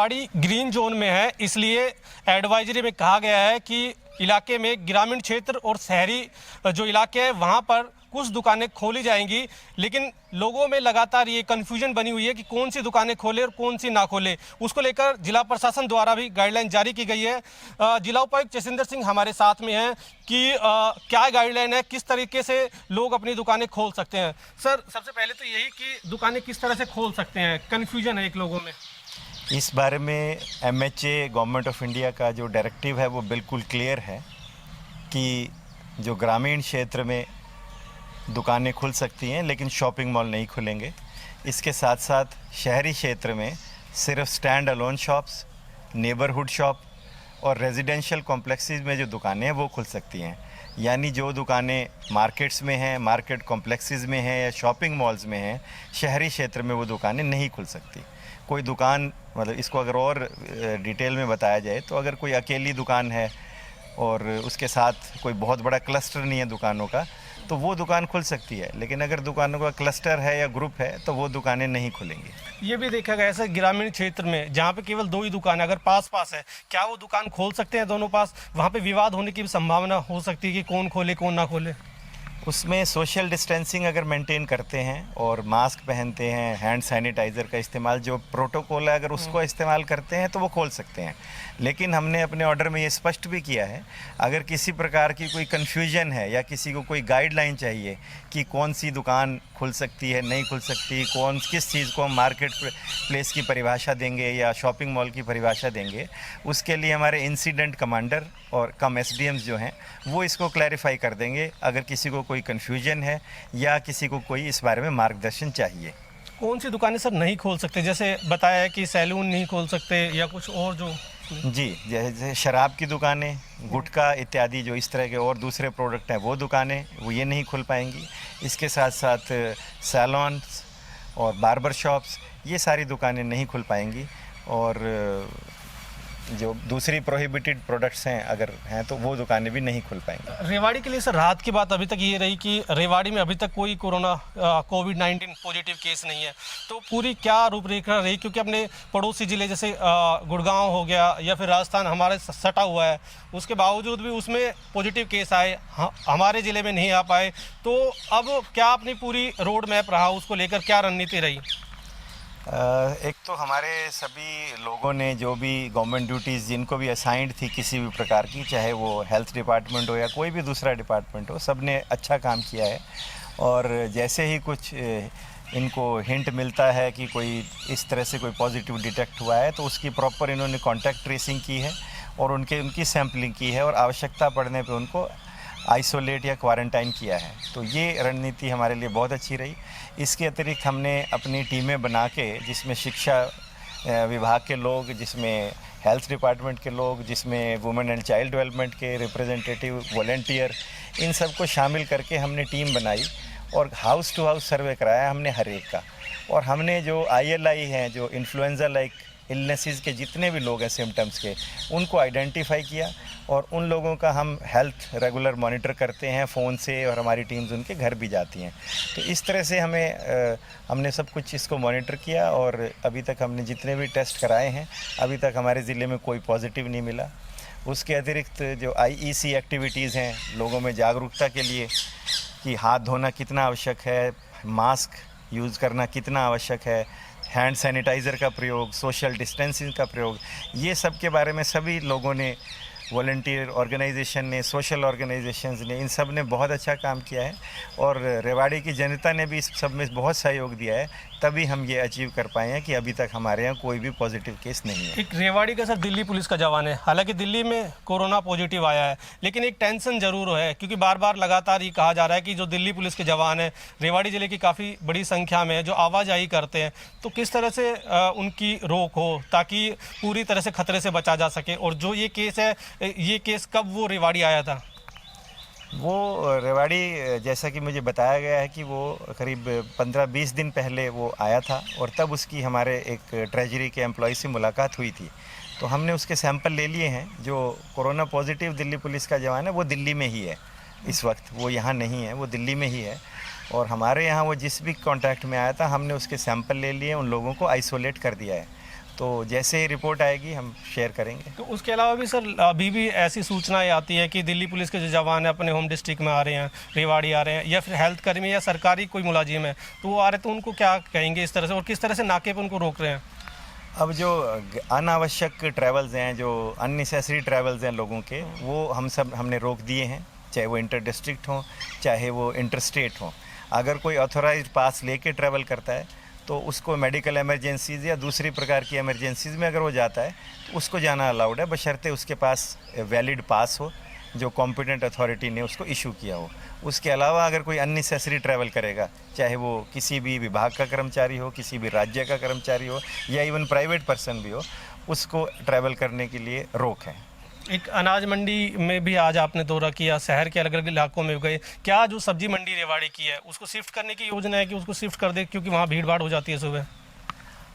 Rewari green zone में है, इसलिए एडवाइजरी में कहा गया है कि इलाके में ग्रामीण क्षेत्र और शहरी जो इलाके हैं वहाँ पर कुछ दुकानें खोली जाएंगी, लेकिन लोगों में लगातार ये कन्फ्यूजन बनी हुई है कि कौन सी दुकानें खोले और कौन सी ना खोले। उसको लेकर जिला प्रशासन द्वारा भी गाइडलाइन जारी की गई है। जिला उपायुक्त जसिंदर सिंह हमारे साथ में हैं कि क्या गाइडलाइन है, किस तरीके से लोग अपनी दुकानें खोल सकते हैं। सर, सबसे पहले तो यही कि दुकानें किस तरह से खोल सकते हैं, कन्फ्यूजन है एक लोगों में। इस बारे में MHA गवर्नमेंट ऑफ इंडिया का जो डायरेक्टिव है वो बिल्कुल क्लियर है कि जो ग्रामीण क्षेत्र में दुकानें खुल सकती हैं लेकिन शॉपिंग मॉल नहीं खुलेंगे। इसके साथ साथ शहरी क्षेत्र में सिर्फ stand alone shops, neighbourhood shop और रेजिडेंशियल कॉम्प्लेक्सेस में जो दुकानें हैं वो खुल सकती हैं। यानी जो दुकानें मार्केट्स में हैं, मार्केट कॉम्प्लेक्सेस में हैं या शॉपिंग मॉल्स में हैं, शहरी क्षेत्र में वो दुकानें नहीं खुल सकती। कोई दुकान, मतलब इसको अगर और डिटेल में बताया जाए तो अगर कोई अकेली दुकान है और उसके साथ कोई बहुत बड़ा क्लस्टर नहीं है दुकानों का, तो वो दुकान खुल सकती है। लेकिन अगर दुकानों का क्लस्टर है या ग्रुप है तो वो दुकानें नहीं खुलेंगी। ये भी देखा गया है ग्रामीण क्षेत्र में जहाँ पे केवल 2 ही दुकान है, अगर पास पास है, क्या वो दुकान खोल सकते हैं दोनों पास? वहाँ पे विवाद होने की भी संभावना हो सकती है कि कौन खोले कौन ना खोले। उसमें सोशल डिस्टेंसिंग अगर मेंटेन करते हैं और मास्क पहनते हैं, हैंड सैनिटाइज़र का इस्तेमाल, जो प्रोटोकॉल है अगर उसको इस्तेमाल करते हैं तो वो खोल सकते हैं। लेकिन हमने अपने ऑर्डर में ये स्पष्ट भी किया है, अगर किसी प्रकार की कोई कन्फ्यूजन है या किसी को कोई गाइडलाइन चाहिए कि कौन सी दुकान खुल सकती है, नहीं खुल सकती, कौन किस चीज़ को हम मार्केट प्लेस की परिभाषा देंगे या शॉपिंग मॉल की परिभाषा देंगे, उसके लिए हमारे इंसिडेंट कमांडर और कम SDMs जो हैं वो इसको क्लैरिफाई कर देंगे अगर किसी को कोई कन्फ्यूजन है या किसी को कोई इस बारे में मार्गदर्शन चाहिए। कौन सी दुकानें सर नहीं खोल सकते? जैसे बताया है कि सैलून नहीं खोल सकते या कुछ और जो जी, जैसे शराब की दुकानें, गुटखा इत्यादि जो इस तरह के और दूसरे प्रोडक्ट हैं वो दुकानें वो ये नहीं खुल पाएंगी। इसके साथ साथ सैलून्स और बार्बर शॉप्स, ये सारी दुकानें नहीं खुल पाएंगी। और जो दूसरी प्रोहिबिटेड प्रोडक्ट्स हैं अगर हैं तो वो दुकानें भी नहीं खुल पाएंगी। रेवाड़ी के लिए सर राहत की बात अभी तक ये रही कि रेवाड़ी में अभी तक कोई कोविड-19 पॉजिटिव केस नहीं है, तो पूरी क्या रूपरेखा रही? क्योंकि अपने पड़ोसी ज़िले जैसे गुड़गांव हो गया या फिर राजस्थान हमारे सटा हुआ है, उसके बावजूद भी उसमें पॉजिटिव केस आए, हमारे ज़िले में नहीं आ पाए। तो अब क्या अपनी पूरी रोड मैप रहा, उसको लेकर क्या रणनीति रही? एक तो हमारे सभी लोगों ने जो भी गवर्नमेंट ड्यूटीज़ जिनको भी असाइंड थी किसी भी प्रकार की, चाहे वो हेल्थ डिपार्टमेंट हो या कोई भी दूसरा डिपार्टमेंट हो, सब ने अच्छा काम किया है। और जैसे ही कुछ इनको हिंट मिलता है कि कोई इस तरह से कोई पॉजिटिव डिटेक्ट हुआ है तो उसकी प्रॉपर इन्होंने कॉन्टैक्ट ट्रेसिंग की है और उनकी सैम्पलिंग की है और आवश्यकता पड़ने पे उनको आइसोलेट या क्वारंटाइन किया है। तो ये रणनीति हमारे लिए बहुत अच्छी रही। इसके अतिरिक्त हमने अपनी टीमें बना के, जिसमें शिक्षा विभाग के लोग, जिसमें हेल्थ डिपार्टमेंट के लोग, जिसमें वुमेन एंड चाइल्ड डेवलपमेंट के रिप्रेजेंटेटिव, वॉलंटियर, इन सबको शामिल करके हमने टीम बनाई और हाउस टू हाउस सर्वे कराया हमने हर एक का। और हमने जो ILI हैं, जो इन्फ्लुएंजा लाइक इलनेसेस के जितने भी लोग हैं सिम्टम्स के, उनको आइडेंटिफाई किया और उन लोगों का हम हेल्थ रेगुलर मॉनिटर करते हैं फ़ोन से और हमारी टीम्स उनके घर भी जाती हैं। तो इस तरह से हमने सब कुछ इसको मॉनिटर किया और अभी तक हमने जितने भी टेस्ट कराए हैं अभी तक हमारे ज़िले में कोई पॉजिटिव नहीं मिला। उसके अतिरिक्त जो IEC एक्टिविटीज़ हैं लोगों में जागरूकता के लिए कि हाथ धोना कितना आवश्यक है, मास्क यूज़ करना कितना आवश्यक है, हैंड सैनिटाइज़र का प्रयोग, सोशल डिस्टेंसिंग का प्रयोग, ये सब के बारे में सभी लोगों ने, वॉलंटियर ऑर्गेनाइजेशन ने, सोशल ऑर्गेनाइजेशंस ने, इन सब ने बहुत अच्छा काम किया है और रेवाड़ी की जनता ने भी इस सब में बहुत सहयोग दिया है, तभी हम ये अचीव कर पाए हैं कि अभी तक हमारे यहाँ कोई भी पॉजिटिव केस नहीं है। एक रेवाड़ी का सर दिल्ली पुलिस का जवान है, हालांकि दिल्ली में कोरोना पॉजिटिव आया है, लेकिन एक टेंशन जरूर है क्योंकि बार बार लगातार ये कहा जा रहा है कि जो दिल्ली पुलिस के जवान हैं रेवाड़ी ज़िले की काफ़ी बड़ी संख्या में जो आवाजाही करते हैं, तो किस तरह से उनकी रोक हो ताकि पूरी तरह से खतरे से बचा जा सके। और जो ये केस है, ये केस कब वो रेवाड़ी आया था? वो रेवाड़ी, जैसा कि मुझे बताया गया है कि वो करीब 15-20 दिन पहले वो आया था और तब उसकी हमारे एक ट्रेजरी के एम्प्लॉय से मुलाकात हुई थी। तो हमने उसके सैंपल ले लिए हैं। जो कोरोना पॉजिटिव दिल्ली पुलिस का जवान है वो दिल्ली में ही है इस वक्त, वो यहाँ नहीं है, वो दिल्ली में ही है। और हमारे यहाँ वो जिस भी कॉन्टैक्ट में आया था हमने उसके सैंपल ले लिए, उन लोगों को आइसोलेट कर दिया है। तो जैसे ही रिपोर्ट आएगी हम शेयर करेंगे। तो उसके अलावा भी सर अभी भी ऐसी सूचनाएं आती है कि दिल्ली पुलिस के जो जवान हैं अपने होम डिस्ट्रिक्ट में आ रहे हैं, रेवाड़ी आ रहे हैं, या फिर हेल्थ कर्मी या सरकारी कोई मुलाजिम है तो वो आ रहे हैं, तो उनको क्या कहेंगे इस तरह से, और किस तरह से नाके पर उनको रोक रहे हैं? अब जो अनावश्यक ट्रैवल्स हैं, जो अननेसेसरी ट्रैवल्स हैं लोगों के, वो हमने रोक दिए हैं, चाहे वो इंटर डिस्ट्रिक्ट हों चाहे वो इंटर स्टेट हों। अगर कोई ऑथोराइज्ड पास लेके ट्रैवल करता है तो उसको मेडिकल इमरजेंसीज या दूसरी प्रकार की इमरजेंसीज में अगर वो जाता है तो उसको जाना अलाउड है, बशर्ते उसके पास वैलिड पास हो जो कॉम्पिटेंट अथॉरिटी ने उसको इशू किया हो। उसके अलावा अगर कोई अननेसेसरी ट्रैवल करेगा, चाहे वो किसी भी विभाग का कर्मचारी हो, किसी भी राज्य का कर्मचारी हो या इवन प्राइवेट पर्सन भी हो, उसको ट्रैवल करने के लिए रोक है। एक अनाज मंडी में भी आज आपने दौरा किया, शहर के अलग अलग इलाकों में गए, क्या जो सब्जी मंडी रेवाड़ी की है उसको शिफ्ट करने की योजना है कि उसको शिफ्ट कर दे, क्योंकि वहाँ भीड़ भाड़ हो जाती है सुबह?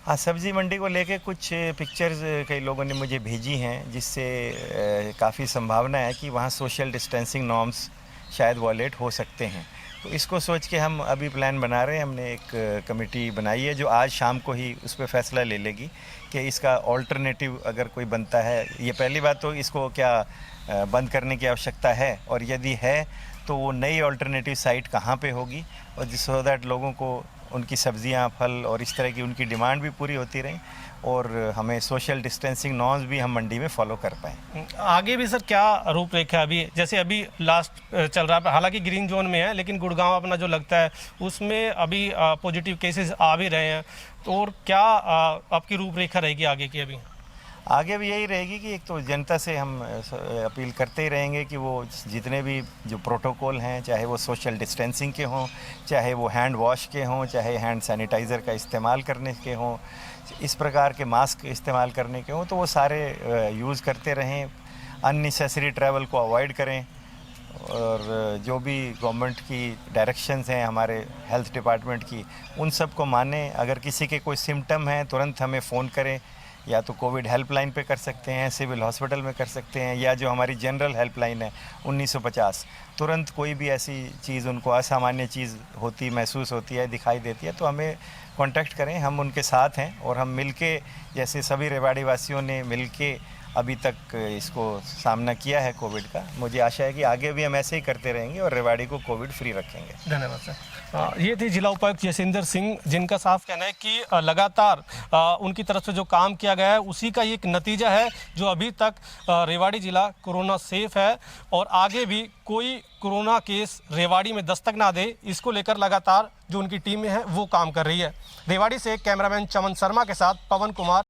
हाँ, सब्ज़ी मंडी को लेके कुछ पिक्चर्स कई लोगों ने मुझे भेजी हैं, जिससे काफ़ी संभावना है कि वहाँ सोशल डिस्टेंसिंग नॉर्म्स शायद वॉलेट हो सकते हैं। तो इसको सोच के हम अभी प्लान बना रहे हैं। हमने एक कमेटी बनाई है जो आज शाम को ही उस पर फैसला ले लेगी कि इसका ऑल्टरनेटिव अगर कोई बनता है। ये पहली बात, तो इसको क्या बंद करने की आवश्यकता है, और यदि है तो वो नई ऑल्टरनेटिव साइट कहाँ पे होगी, और सो दैट लोगों को उनकी सब्जियां, फल और इस तरह की उनकी डिमांड भी पूरी होती रही, और हमें सोशल डिस्टेंसिंग नॉर्म्स भी हम मंडी में फॉलो कर पाएँ। आगे भी सर क्या रूपरेखा है? अभी जैसे अभी लास्ट चल रहा है, हालांकि ग्रीन जोन में है, लेकिन गुड़गांव अपना जो लगता है उसमें अभी पॉजिटिव केसेस आ भी रहे हैं, तो और क्या आपकी रूपरेखा रहेगी आगे की? अभी आगे भी यही रहेगी कि एक तो जनता से हम अपील करते ही रहेंगे कि वो जितने भी जो प्रोटोकॉल हैं, चाहे वो सोशल डिस्टेंसिंग के हों, चाहे वो हैंड वॉश के हों, चाहे हैंड सैनिटाइज़र का इस्तेमाल करने के हों, इस प्रकार के मास्क इस्तेमाल करने के हों, तो वो सारे यूज़ करते रहें। अननेसेसरी ट्रैवल को अवॉइड करें, और जो भी गवर्नमेंट की डायरेक्शंस हैं हमारे हेल्थ डिपार्टमेंट की, उन सब को मानें। अगर किसी के कोई सिम्टम हैं तुरंत हमें फ़ोन करें, या तो कोविड हेल्पलाइन पे कर सकते हैं, सिविल हॉस्पिटल में कर सकते हैं, या जो हमारी जनरल हेल्पलाइन है 1950, तुरंत कोई भी ऐसी चीज़ उनको असामान्य चीज़ होती महसूस होती है, दिखाई देती है, तो हमें कांटेक्ट करें। हम उनके साथ हैं, और हम मिलके, जैसे सभी रेवाड़ी वासियों ने मिलके अभी तक इसको सामना किया है कोविड का, मुझे आशा है कि आगे भी हम ऐसे ही करते रहेंगे और रेवाड़ी को कोविड फ्री रखेंगे। धन्यवाद सर। ये थी जिला उपायुक्त जयसिंदर सिंह, जिनका साफ कहना है कि लगातार उनकी तरफ से जो काम किया गया है उसी का एक नतीजा है जो अभी तक रेवाड़ी जिला कोरोना सेफ है, और आगे भी कोई कोरोना केस रेवाड़ी में दस्तक ना दे, इसको लेकर लगातार जो उनकी टीम है वो काम कर रही है। रेवाड़ी से कैमरामैन चमन शर्मा के साथ पवन कुमार।